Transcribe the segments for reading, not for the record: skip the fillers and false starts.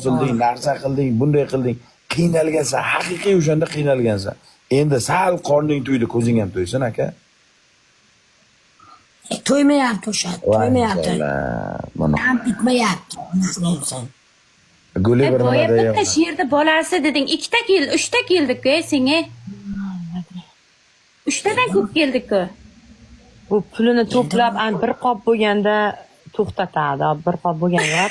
bosilding, narsa qilding, bunday qilding. Qiynalgansan, haqiqiy o'shanda qiynalgansan. Endi sal qorning to'ydi, ko'zing ham to'ysin, aka. To'ymayapti o'sha, to'ymayapti. Mana Ham bitmayapti. Nasıl Guli bir boya nima bitta sherni bolasi deding, 2ta keldi, 3ta keldik-ku senga. 3tadan ko'p keldik-ku. Bu pulini to'plab, bir qop bo'lganda to'xtatadi. Bir qop bo'lganda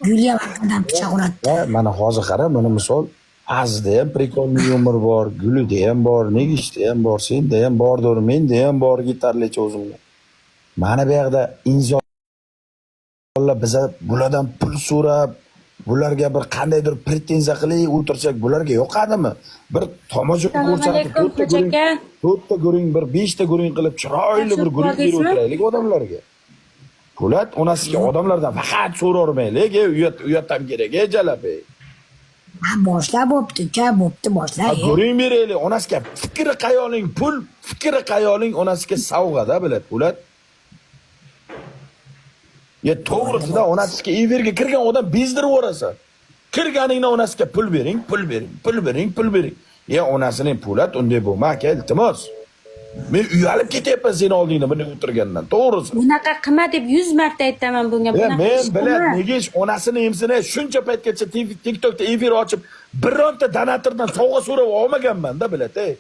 Gülya adam pichoq uratdi. mana hozir qara, mana misol Azda ham prikolni yumor bor, Gulida ham bor, Negishda ham bor, senda ham bordir, menda ham bor yetarlicha o'zimga. Mana bu yerda insonlar biza bulardan pul so'rab, bularga bir qandaydir pretenziya qilib o'tirsak, bularga yoqadimi? Bir tomosha ko'rsatib, to'rtta guring, bir 5ta guring qilib chiroyli bir guring berib o'tiraylik odamlarga. Po'lat onasiga odamlardan faqat so'ravermaylik, uyat ham kerak, jalab. Ha boshlab bo'pti, bo'pti boshlab. Guring beraylik, onasiga fikri qayoling pul, fikri qayoling onasiga sovg'ada biladi, Po'lat. Ya to'g'risida onasiga everga kirgan odam bezdirib o'rasa. Kirganingda onasiga pul bering, pul bering, pul bering, pul bering. Ya onasining Po'lat unday bo'lma, aka, iltimos. Men uyalib ketyapman seni oldingda bunday o'tirgandan, to'g'risi. Bunaqa qilma deb 100 marta aytaman bunga. Bunaqa men bilad, nega onasini emsini shuncha paytgacha TikTokda efir ochib, bironta donatordan sovg'a so'rab olmaganman-da, bilad, ey.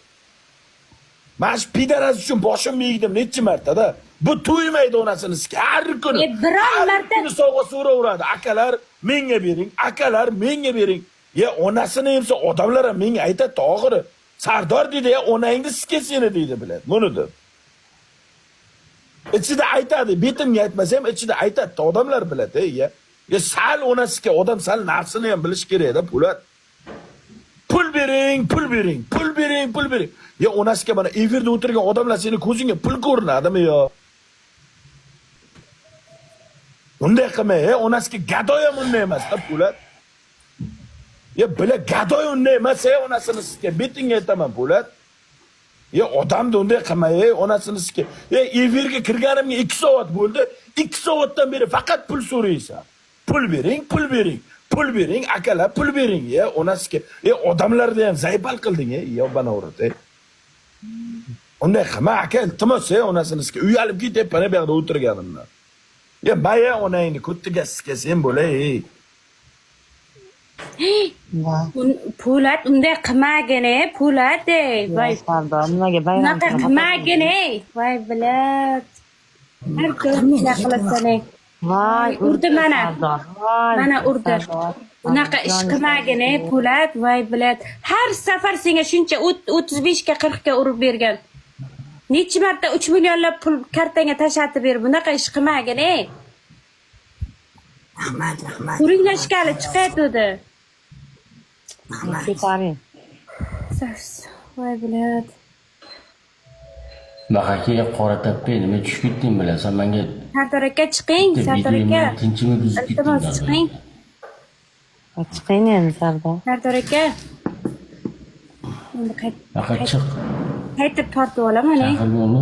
Mana shu pidaraz uchun boshimni egdim necha martada. Bu to'ymaydi onasini har kuni. Biron marta sovg'a so'raveradi. Akalar menga bering, akalar menga bering. Ya onasini emsa odamlar ham menga aytadi oxiri. Sardor dedi ya onangni sizga seni deydi biladi. Buni deb. Ichida aytadi, betimga aytmasam ichida aytadi, odamlar biladi, ya. Ya sal onasiga odam sal nafsini ham bilish kerak-da, Po'lat. Pul bering, pul bering, pul bering, pul bering. Ya onasiga mana efirda o'tirgan odamlar seni ko'zingga pul ko'rinadimi yo? Unday qilmay, onasiga gadoy ham unday emas-da, Po'lat. Ya bila gadoy unday emas, onasini sizga betingga aytaman, Po'lat. Ya odamni unday qilmay, onasini sizga. Ya efirga kirganimga 2 soat bo'ldi. 2 soatdan beri faqat pul so'raysan. Pul bering, pul bering. Pul bering, akalar pul bering, ya onasiga. Odamlarni ham zaybal qilding, ya bana urat. Unday qilma, aka, iltimos, onasini sizga uyalib ketyapman bu yerda o'tirganimdan. Ya baya onangni ko'ttiga sizga sen bo'lay. Po'lat unday qilmagin, Po'lat, voy Sardor, nimaga bayram unaqa qilmagin, voy bilad. Har kuni qilasan. Voy, urdi mana. Mana urdi. Unaqa ish qilmagin, Po'lat, voy bilad. Har safar senga shuncha 35 ga 40 ga urib bergan. Necha marta 3 millionlab pul kartanga tashlatib ber. Bunaqa ish qilmagin, Rahmat, rahmat. Uringlashgani chiqaydi. Ketaring. Voy bilad. Mahaka qora tappa nima tushib ketding bilasan menga. Sardor aka chiqing, Sardor aka. Tinchimi buzib Iltimos ketding. chiqing. Chiqing endi Sardor. Sardor aka. Endi Faqat chiq. qaytib tortib olaman, Chaqirib uni.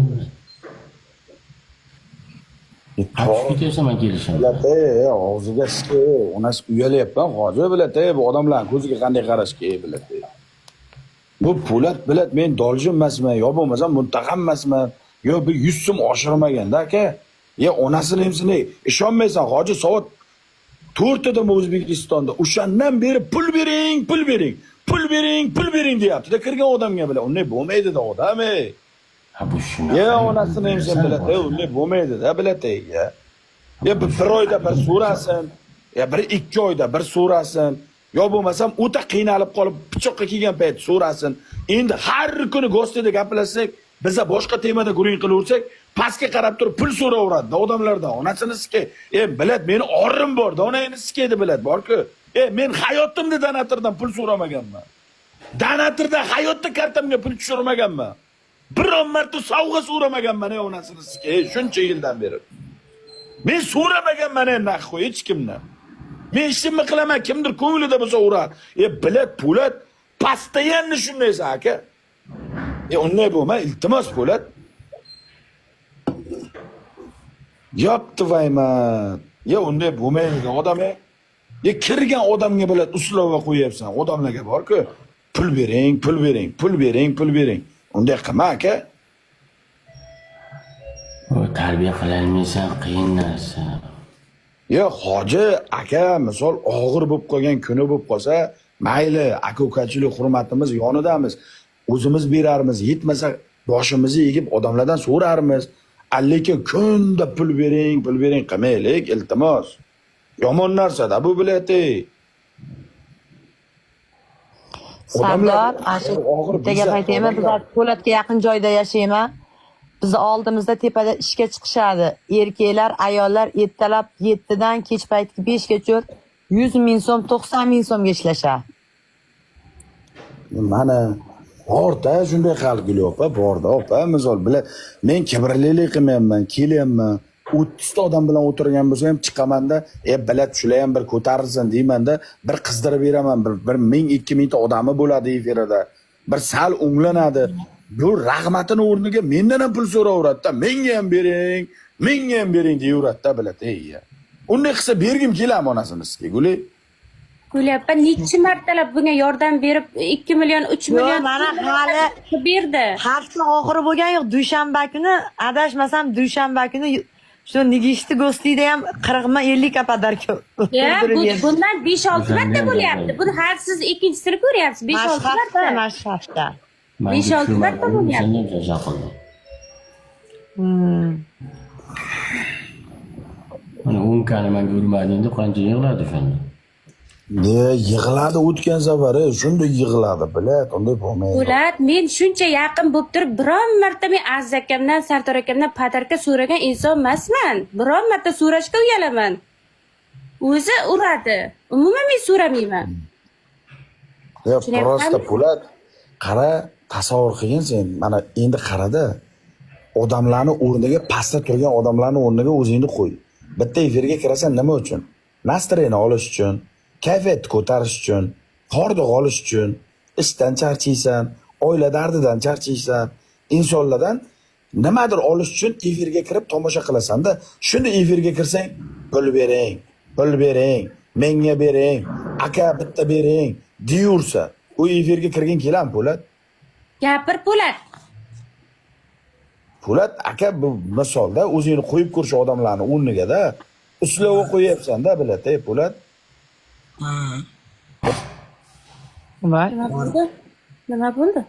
Qachib ketasan men kelishim. Biladi, og'ziga siqi, onasi uyalyapman, hozir biladi, bu odamlarning ko'ziga qanday qarash kerak biladi. Bu Po'lat biladi, men doljim emasman, yo bo'lmasam muntaqam emasman, yo bir 100 so'm oshirmaganda aka. Ya onasini hamsini ishonmaysan, hozir soat 4 da O'zbekistonda o'shandan beri pul bering, pul bering. Pul bering, pul bering deyapti-da kirgan odamga bilan. Unday bo'lmaydi-da odam, ey. Ha bu shunaqa. Ya onasini ham biladi, unday bo'lmaydi-da, biladi, ya. Ya bir oyda bir so'rasin, ya bir 2 oyda bir so'rasin. Yo bo'lmasam o'ta qiynalib qolib pichoqqa kelgan payt so'rasin. Endi har kuni go'stida gaplashsak, biza boshqa temada guring qilaversak, pastga qarab turib pul so'raveradi odamlardan. Onasini sizga, bilad, meni orim bor-da, onangni sizga bilad, bor-ku. Men hayotimda donatordan pul so'ramaganman. Donatordan hayotda kartamga pul tushirmaganman. Biron marta sovg'a so'ramaganman onasini sizga, shuncha yildan beri. Men so'ramaganman endi hech kimdan. Men ishimni qilaman, kimdir ko'nglida bo'lsa uradi. Bilad, Po'lat, pastayanni shundaysan aka. Unday bo'lma, iltimos Po'lat. Yopti vayman. Ya unday bo'lmaydi odam. Ya kirgan odamga bilan uslova qo'yapsan. Odamlarga bor-ku, pul bering, pul bering, pul bering, pul bering. Unday qilma aka. O tarbiya qilolmaysan, qiyin narsa. Ya hoji aka misol og'ir bo'lib qolgan kuni bo'lib qolsa, mayli, aka-ukachilik hurmatimiz yonidamiz. O'zimiz berarmiz, yetmasa boshimizni egib odamlardan so'rarmiz. Lekin kunda pul bering qilmaylik, iltimos. Yomon narsa-da bu bilati. Sardor, bittaga aytaymi, bizlar Po'latga yaqin joyda yashayman. Bizni oldimizda tepada ishga chiqishadi. Erkaklar, ayollar ertalab 7 dan kech paytgi 5 gacha 100 ming so'm, 90 ming so'mga ishlashadi. Mana borda shunday xalqlar opa, borda opa, misol bilan men kibrlilik qilmayapman, kelyapman. 30 ta odam bilan o'tirgan bo'lsa ham chiqamanda, bilat shular ham bir ko'tarilsin deymanda, bir qizdirib beraman, bir 1000-2000 ta odami bo'ladi efirida. Bir sal o'nglanadi. Bu rahmatini o'rniga mendan ham pul so'raveradi-da, menga ham bering deyveradi-da bilat. Unday qilsa bergim keladi onasini sizga, Guli. Gulyapman, necha martalab bunga yordam berib 2 million, 3 million mana hali berdi. Hafta oxiri bo'lgan yo'q, dushanba kuni, adashmasam dushanba kuni shu Nigishti Go'stida ham 40 ming 50 ka podarka. Bundan 5-6 marta bo'lyapti. Buni har siz ikkinchisini ko'ryapsiz. 5-6 marta. Mashhafta. 5-6 marta bo'lyapti. Jazo qildim. Mana 10 kani menga urmadingda qancha yig'ladi shunda. Yig'iladi o'tgan safari, shunday yig'iladi, bilat, unday bo'lmaydi. Po'lat, men shuncha yaqin bo'lib turib, biron marta men Aziz akamdan, Sardor akamdan podarka so'ragan inson emasman. Biron marta so'rashga uyalaman. O'zi uradi. Umuman men so'ramayman. Prosta Po'lat, qara, tasavvur qilgin sen. Mana endi qarada. Odamlarni o'rniga, pastda turgan odamlarni o'rniga o'zingni qo'y. Bitta efirga kirasan nima uchun? Nastreni olish uchun. Kayfiyat ko'tarish uchun, hordiq olish uchun, ishdan charchaysan, oila dardidan charchaysan, insonlardan nimadir olish uchun efirga kirib tomosha qilasan-da. Shunda efirga kirsang, pul bering, menga bering, aka bitta bering deyursa, u efirga kirgin kelam Po'lat. Gapir Po'lat. Po'lat aka bu misolda o'zingni qo'yib ko'rish odamlarni o'rniga-da, uslov qo'yapsan-da bilat, Po'lat. Nima bo'ldi?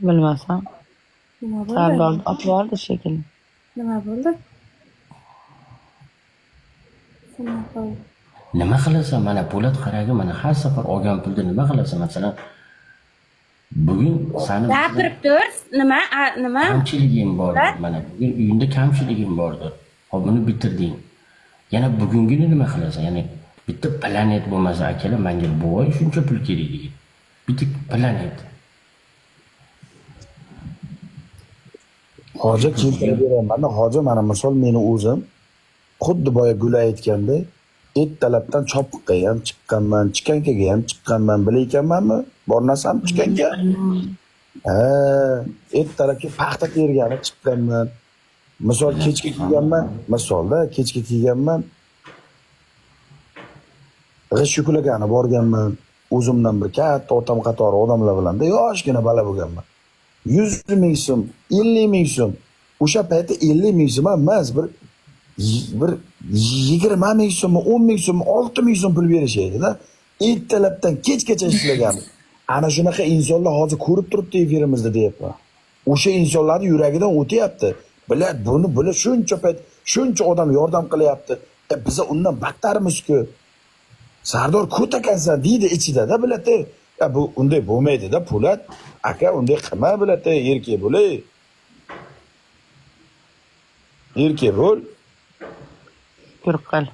Bilmasam. Nima bo'ldi? Sardor otvordi shekilli. Nima bo'ldi? Nima qilasan? Mana Po'lat qaragi, mana har safar olgan pulni nima qilasan? Masalan, bugun sani gapirib tur, nima? Kamchiligim bor. Mana bugun uyingda kamchiligim bordi. Hop buni bitirding. Yana bugungini nima qilasan? Ya'ni bitta planet bo'lmasa akalar, menga bu oy shuncha pul kerak degan. Bitta planet. Hoji keltirib beraman. Hoji mana misol meni o'zim xuddi boya Gul aytgandek, ertalabdan chopiqqa ham chiqqanman, chikankaga ham chiqqanman, bilaykanmanmi? Bor narsam chikanka. Ertalabki paxta tergani chiqqanman. Misol kechga kelganman, misolda kechga kelganman. G'ish yuklagani borganman. O'zimdan bir katta otam qatori odamlar bilanda yoshgina bala bo'lganman. 100 ming so'm, 50 ming so'm. O'sha paytda 50 ming so'm emas, bir 20 ming so'm, 10 ming so'm, 6 ming so'm pul berishaydi-da. Ertalabdan kechgacha ishlagan. Ana shunaqa insonlar hozir ko'rib turibdi efirimizda deyapman. O'sha insonlarning yuragidan o'tyapti. Bilat buni shuncha payt, shuncha odam yordam qilyapti. Biz undan battarmiz-ku. Sardor ko'takansan deydi ichida-da bilat. Bu unday bo'lmaydi-da Po'lat. Aka unday qilma bilat, erkak bo'l. Erkak bo'l. Turqal.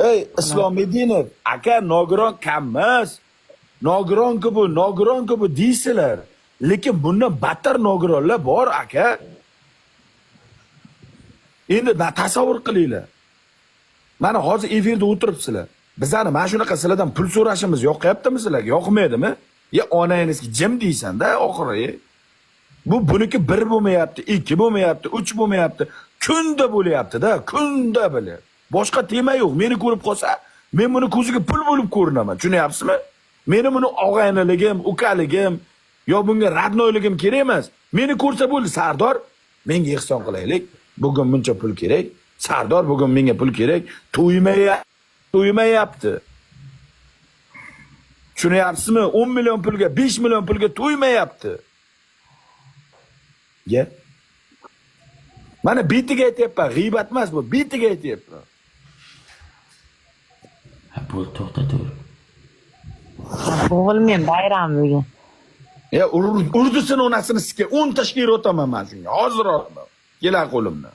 Ey Islomiddinov, aka nogiron kammas. Nogiron-ku bu deysilar. Lekin bundan battar nogironlar bor aka. Endi tasavvur qilinglar. Mana hozir efirda o'tiribsizlar. Bizani mana shunaqa sizlardan pul so'rashimiz yoqyaptimi sizlarga? Yoqmaydimi? Ya onangizga jim deysan-da oxiri. Buniki 1 bo'lmayapti, 2 bo'lmayapti, 3 bo'lmayapti. Kunda bo'lyapti-da, kunda bilan. Boshqa tema yo'q. Meni ko'rib qolsa, men buni ko'ziga pul bo'lib ko'rinaman. Tushunyapsizmi? Meni buni og'ayniligim, ukaligim yo bunga radnoyligim kerak emas. Meni ko'rsa bo'ldi, Sardor, menga ehson qilaylik. Bugun buncha pul kerak. Sardor, bugun menga pul kerak. To'ymayapti. Tushunyapsizmi? 10 million pulga, 5 million pulga to'ymayapti. Ye? Mana bitiga aytyapman, g'iybat emas bu, bitiga aytyapman. Bu to'xta tur. O'g'il men bayram bugun. Ya urdisini onasini sikka 10 tashkil o'taman men shunga. Hozir o'taman. Kela qo'limdan.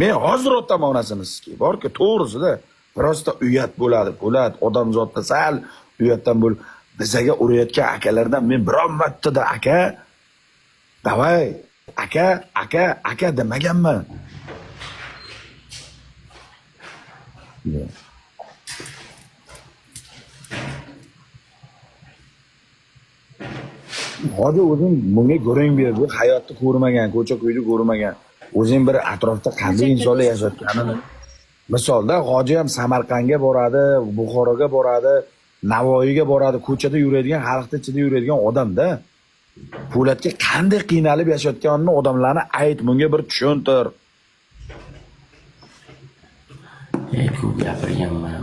Men hozir o'taman onasini sikka. Borki to'g'risida prosta uyat bo'ladi. Po'lat odamzodda sal uyatdan bo'l. Bizaga urayotgan akalardan men biron martada aka, davay, aka demaganman. Hozir o'zing bunga ko'ring berdi, hayotni ko'rmagan, ko'cha-ko'yni ko'rmagan. O'zing bir atrofda qanday insonlar yashayotganini. Misolda Hoji ham Samarqandga boradi, Buxoroga boradi, Navoiyga boradi, ko'chada yuradigan, xalqning ichida yuradigan odamda. Po'latga qanday qiynalib yashayotganini odamlarni ayt, bunga bir tushuntir. Ko'p gapirganman.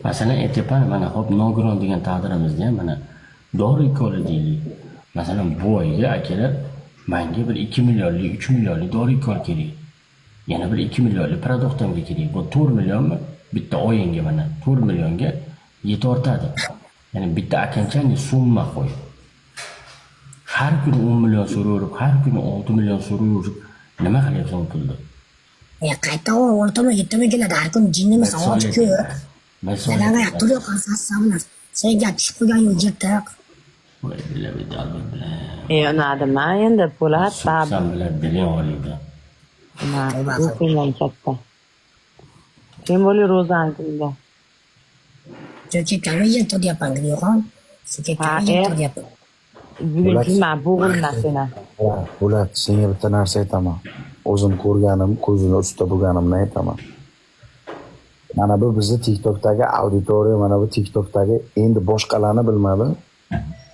Masalan, aytyapman, mana hop nogiron degan taqdirimizda ham mana dori ko'li deylik. Masalan, bu oyga akalar menga bir 2 millionlik, 3 millionlik dori ko'l kerak. Yana bir 2 millionlik produktimga kerak. Bu 4 millionmi? Bitta oyinga mana 4 millionga yetortadi. Ya'ni bitta akanchanga summa qo'y. Har kuni 10 million so'rayverib, har kuni 6 million so'rayverib, nima qilyapsan bu pulni? Qayta o'rtama yetimi keladi, har kun jinnimiz soat ko'p. Nanaga yaqtiriyor qasassamlar. Sen gap tushib qo'ygan yo'q jettiq. Voy bilan. Nima endi Po'lat Sen bilan diling oliydi. Bu kundan katta. Kim bo'li ro'zan kunda? Jo'ki kalma jettiq deyapman, yo'qon. Sizga kalma jettiq deyapman. Bugun juma bo'g'ilmas seni. Po'lat, senga bitta narsa aytaman. O'zim ko'rganim, ko'zini ustida bo'lganimni aytaman. Mana bu bizni TikTokdagi auditoriya, mana bu TikTokdagi endi boshqalarni bilmadim.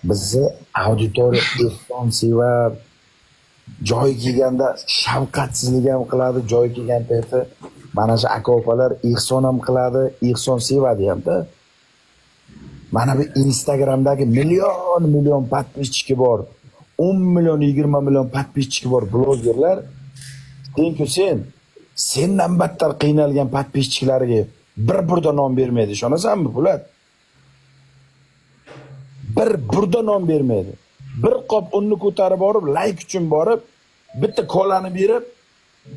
Bizni auditoriya ehson sevar, joy kelganda shafqatsizlik ham qiladi, joy kelgan payti mana shu aka-opalar ehson ham qiladi, ehson sevadi hamda. Mana bu Instagramdagi million podpisчики bor, 10 million, 20 million podpisчики bor blogerlar. Sendan battar qiynalgan podpisчиклariga bir burda non bermaydi. Ishonasanmi, Po'lat? Bir burda non bermaydi. Bir qop unni ko'tarib borib, like uchun borib, bitta kolani berib,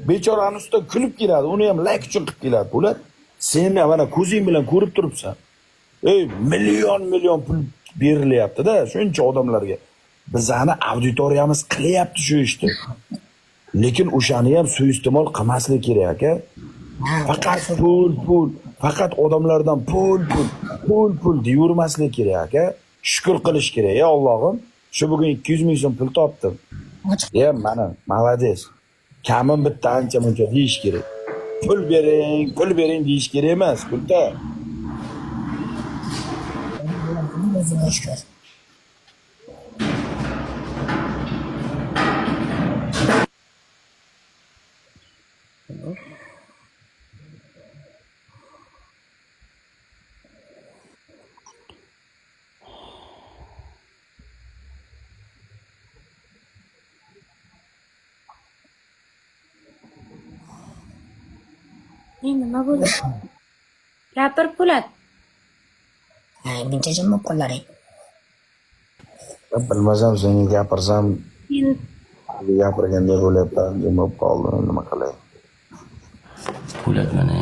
bechorani ustida kulib keladi. Uni ham like uchun qilib keladi, Po'lat. Sen mana ko'zing bilan ko'rib turibsan. Million pul berilyapti-da shuncha odamlarga. Bizani auditoriyamiz qilyapti shu ishni. Lekin o'shani ham suiiste'mol qilmaslik kerak aka. Faqat pul, faqat odamlardan pul deyurmaslik kerak aka. Shukr qilish kerak, ya Allohim. Shu bugun 200 ming so'm pul topdim. Mana, malades. Kamim bitta ancha muncha deyish kerak. Pul bering deyish kerak emas, pulda. Nima bo'ldi? Gapir Po'lat. Buncha jim qo'llaring. Bilmasam senga gapirsam gapirganda bo'lyapti, nima qoldi, nima qilay? Po'lat mana